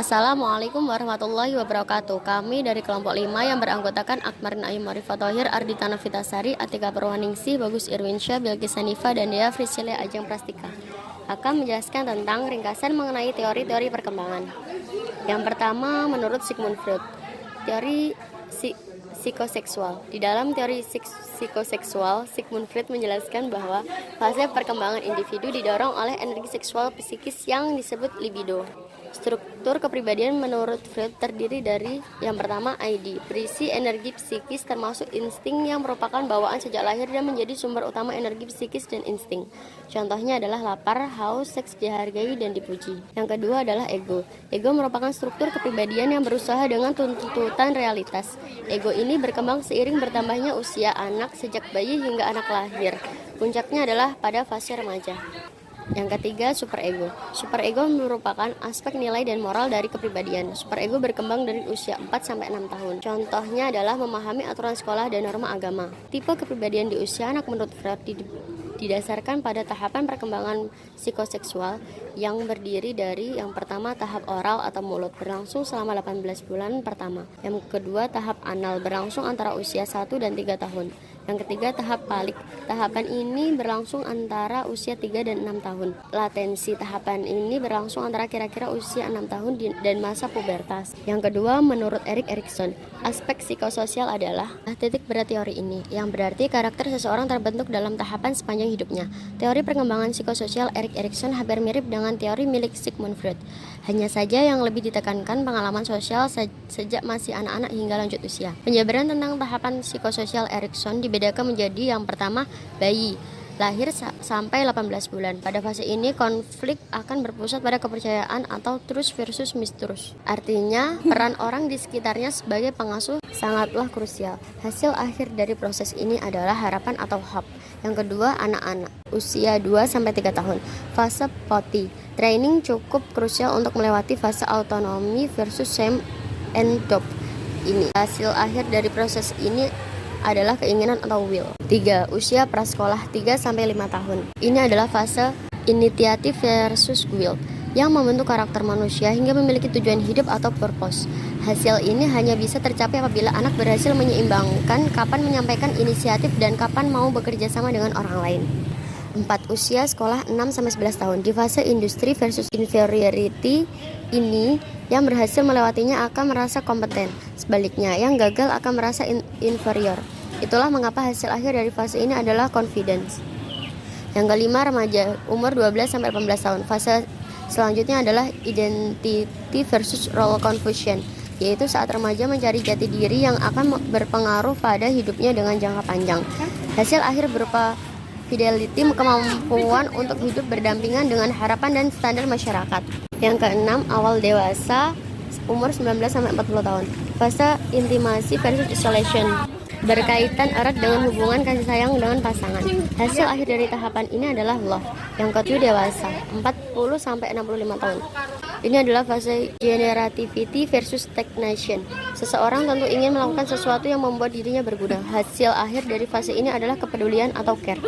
Assalamualaikum warahmatullahi wabarakatuh. Kami dari kelompok 5 yang beranggotakan Akmarin Ayu Marifah Thohir, Ardita Novitasari, Atika Purwaningsih, Bagus Irwinsyah, Bilqis Hanifa, dan Dea Frisilia Ajeng Prastika akan menjelaskan tentang ringkasan mengenai teori-teori perkembangan. Yang pertama, menurut Sigmund Freud, teori psikoseksual. Di dalam teori psikoseksual, Sigmund Freud menjelaskan bahwa fase perkembangan individu didorong oleh energi seksual psikis yang disebut libido. Struktur kepribadian menurut Freud terdiri dari yang pertama ID, berisi energi psikis termasuk insting yang merupakan bawaan sejak lahir dan menjadi sumber utama energi psikis dan insting. Contohnya adalah lapar, haus, seks, dihargai, dan dipuji. Yang kedua adalah ego. Ego merupakan struktur kepribadian yang berusaha dengan tuntutan realitas. Ego ini berkembang seiring bertambahnya usia anak sejak bayi hingga anak lahir. Puncaknya adalah pada fase remaja. Yang ketiga, superego. Superego merupakan aspek nilai dan moral dari kepribadian. Superego berkembang dari usia 4-6 tahun. Contohnya adalah memahami aturan sekolah dan norma agama. Tipe kepribadian di usia anak menurut Freud didasarkan pada tahapan perkembangan psikoseksual yang berdiri dari yang pertama tahap oral atau mulut berlangsung selama 18 bulan pertama. Yang kedua, tahap anal berlangsung antara usia 1 dan 3 tahun. Yang ketiga, tahap palik. Tahapan ini berlangsung antara usia 3 dan 6 tahun. Latensi tahapan ini berlangsung antara kira-kira usia 6 tahun dan masa pubertas. Yang kedua, menurut Erik Erikson, aspek psikososial adalah titik berat teori ini, yang berarti karakter seseorang terbentuk dalam tahapan sepanjang hidupnya. Teori perkembangan psikososial Erik Erikson hampir mirip dengan teori milik Sigmund Freud. Hanya saja yang lebih ditekankan pengalaman sosial sejak masih anak-anak hingga lanjut usia. Penjabaran tentang tahapan psikososial Erikson dibedakan menjadi yang pertama, bayi, lahir sampai 18 bulan. Pada fase ini konflik akan berpusat pada kepercayaan atau trust versus mistrust. Artinya, peran orang di sekitarnya sebagai pengasuh sangatlah krusial. Hasil akhir dari proses ini adalah harapan atau hope. Yang kedua, anak-anak usia 2-3 tahun. Fase poti. Training cukup krusial untuk melewati fase autonomi versus shame and doubt. Ini hasil akhir dari proses ini adalah keinginan atau will. 3. Usia prasekolah 3-5 tahun. Ini adalah fase initiative versus will yang membentuk karakter manusia hingga memiliki tujuan hidup atau purpose. Hasil ini hanya bisa tercapai apabila anak berhasil menyeimbangkan kapan menyampaikan inisiatif dan kapan mau bekerja sama dengan orang lain. 4. Usia sekolah 6-11 tahun. Di fase industri versus inferiority ini, yang berhasil melewatinya akan merasa kompeten. Sebaliknya, yang gagal akan merasa inferior. Itulah mengapa hasil akhir dari fase ini adalah confidence. Yang kelima, remaja umur 12-18 tahun. Fase selanjutnya adalah identity versus role confusion, yaitu saat remaja mencari jati diri yang akan berpengaruh pada hidupnya dengan jangka panjang. Hasil akhir berupa fidelity, kemampuan untuk hidup berdampingan dengan harapan dan standar masyarakat. Yang keenam, awal dewasa umur 19-40 tahun. Fase intimasi versus isolation, berkaitan erat dengan hubungan kasih sayang dengan pasangan. Hasil akhir dari tahapan ini adalah love. Yang ketujuh, dewasa 40-65 tahun. Ini adalah fase generativity versus stagnation. Seseorang tentu ingin melakukan sesuatu yang membuat dirinya berguna. Hasil akhir dari fase ini adalah kepedulian atau care.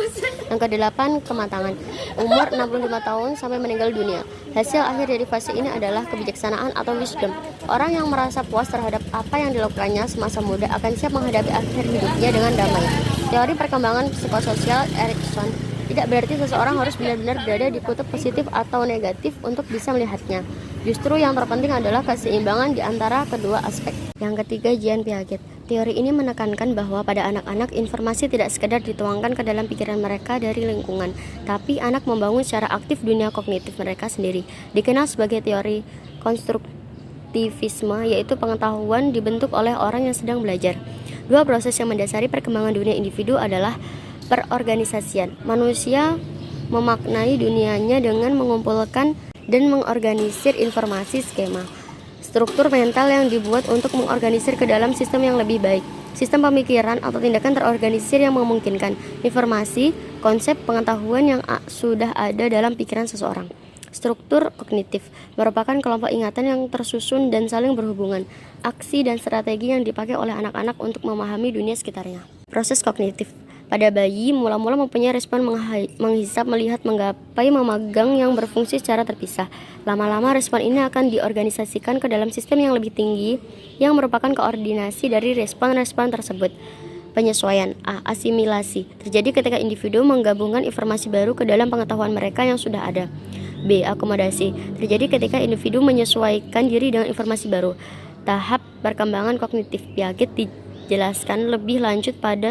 Yang kedelapan, kematangan. Umur 65 tahun sampai meninggal dunia. Hasil akhir dari fase ini adalah kebijaksanaan atau wisdom. Orang yang merasa puas terhadap apa yang dilakukannya semasa muda akan siap menghadapi akhir hidupnya dengan damai. Teori perkembangan psikososial Erikson tidak berarti seseorang harus benar-benar berada di kutub positif atau negatif untuk bisa melihatnya. Justru yang terpenting adalah keseimbangan di antara kedua aspek. Yang ketiga, Jean Piaget. Teori ini menekankan bahwa pada anak-anak informasi tidak sekedar dituangkan ke dalam pikiran mereka dari lingkungan, tapi anak membangun secara aktif dunia kognitif mereka sendiri. Dikenal sebagai teori konstruktivisme, yaitu pengetahuan dibentuk oleh orang yang sedang belajar. Dua proses yang mendasari perkembangan dunia individu adalah perorganisasian. Manusia memaknai dunianya dengan mengumpulkan dan mengorganisir informasi skema. Struktur mental yang dibuat untuk mengorganisir ke dalam sistem yang lebih baik. Sistem pemikiran atau tindakan terorganisir yang memungkinkan informasi, konsep, pengetahuan yang sudah ada dalam pikiran seseorang. Struktur kognitif merupakan kelompok ingatan yang tersusun dan saling berhubungan, aksi dan strategi yang dipakai oleh anak-anak untuk memahami dunia sekitarnya. Proses kognitif Pada bayi, mula-mula mempunyai respon menghisap, melihat, menggapai, memegang yang berfungsi secara terpisah. Lama-lama respon ini akan diorganisasikan ke dalam sistem yang lebih tinggi yang merupakan koordinasi dari respon-respon tersebut. Penyesuaian asimilasi terjadi ketika individu menggabungkan informasi baru ke dalam pengetahuan mereka yang sudah ada. B. Akomodasi terjadi ketika individu menyesuaikan diri dengan informasi baru. Tahap perkembangan kognitif Piaget dijelaskan lebih lanjut pada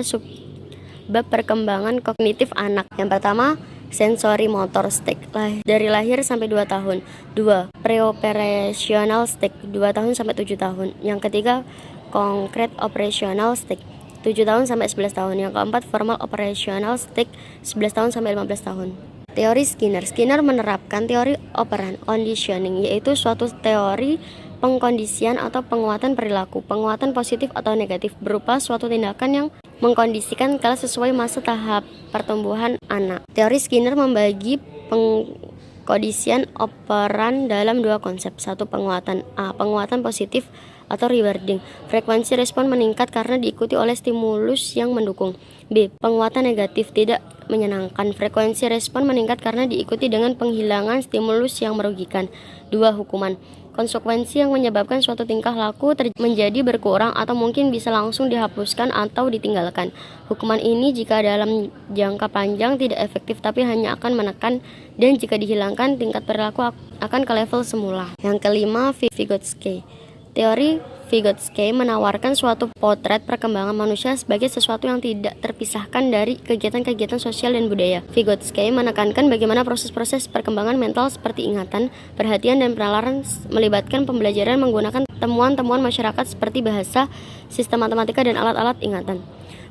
bab perkembangan kognitif anak. Yang pertama, sensory motor stage dari lahir sampai 2 tahun. 2. Preoperational stage 2 tahun sampai 7 tahun. Yang ketiga, concrete operational stage 7 tahun sampai 11 tahun. Yang keempat, formal operational stage 11 tahun sampai 15 tahun. Teori Skinner menerapkan teori operant conditioning, yaitu suatu teori pengkondisian atau penguatan perilaku, penguatan positif atau negatif berupa suatu tindakan yang mengkondisikan skala sesuai masa tahap pertumbuhan anak. Teori Skinner membagi pengkondisian operan dalam 2 konsep. 1. Penguatan penguatan positif atau rewarding. Frekuensi respon meningkat karena diikuti oleh stimulus yang mendukung. B. Penguatan negatif tidak menyenangkan. Frekuensi respon meningkat karena diikuti dengan penghilangan stimulus yang merugikan. 2. Hukuman. Konsekuensi yang menyebabkan suatu tingkah laku menjadi berkurang atau mungkin bisa langsung dihapuskan atau ditinggalkan. Hukuman ini jika dalam jangka panjang tidak efektif tapi hanya akan menekan, dan jika dihilangkan tingkat perilaku akan ke level semula. Yang kelima, Vygotsky. Teori Vygotsky menawarkan suatu potret perkembangan manusia sebagai sesuatu yang tidak terpisahkan dari kegiatan-kegiatan sosial dan budaya. Vygotsky menekankan bagaimana proses-proses perkembangan mental seperti ingatan, perhatian, dan penalaran melibatkan pembelajaran menggunakan temuan-temuan masyarakat seperti bahasa, sistem matematika, dan alat-alat ingatan.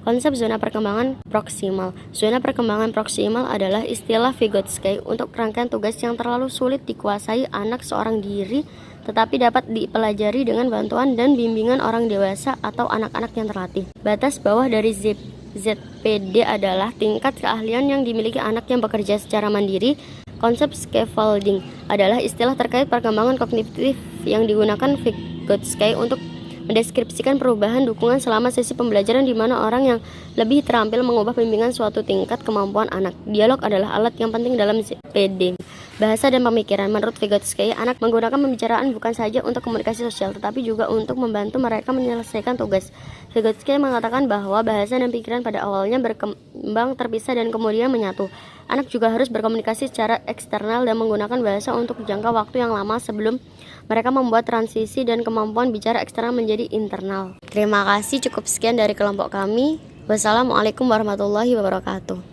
Konsep zona perkembangan proksimal. Zona perkembangan proksimal adalah istilah Vygotsky untuk rangkaian tugas yang terlalu sulit dikuasai anak seorang diri, tetapi dapat dipelajari dengan bantuan dan bimbingan orang dewasa atau anak-anak yang terlatih. Batas bawah dari ZPD adalah tingkat keahlian yang dimiliki anak yang bekerja secara mandiri. Konsep scaffolding adalah istilah terkait perkembangan kognitif yang digunakan Vygotsky untuk mendeskripsikan perubahan dukungan selama sesi pembelajaran di mana orang yang lebih terampil mengubah bimbingan suatu tingkat kemampuan anak. Dialog adalah alat yang penting dalam ZPD. Bahasa dan pemikiran. Menurut Vygotsky, anak menggunakan pembicaraan bukan saja untuk komunikasi sosial, tetapi juga untuk membantu mereka menyelesaikan tugas. Vygotsky mengatakan bahwa bahasa dan pikiran pada awalnya berkembang terpisah dan kemudian menyatu. Anak juga harus berkomunikasi secara eksternal dan menggunakan bahasa untuk jangka waktu yang lama sebelum mereka membuat transisi dan kemampuan bicara eksternal menjadi internal. Terima kasih, cukup sekian dari kelompok kami. Wassalamualaikum warahmatullahi wabarakatuh.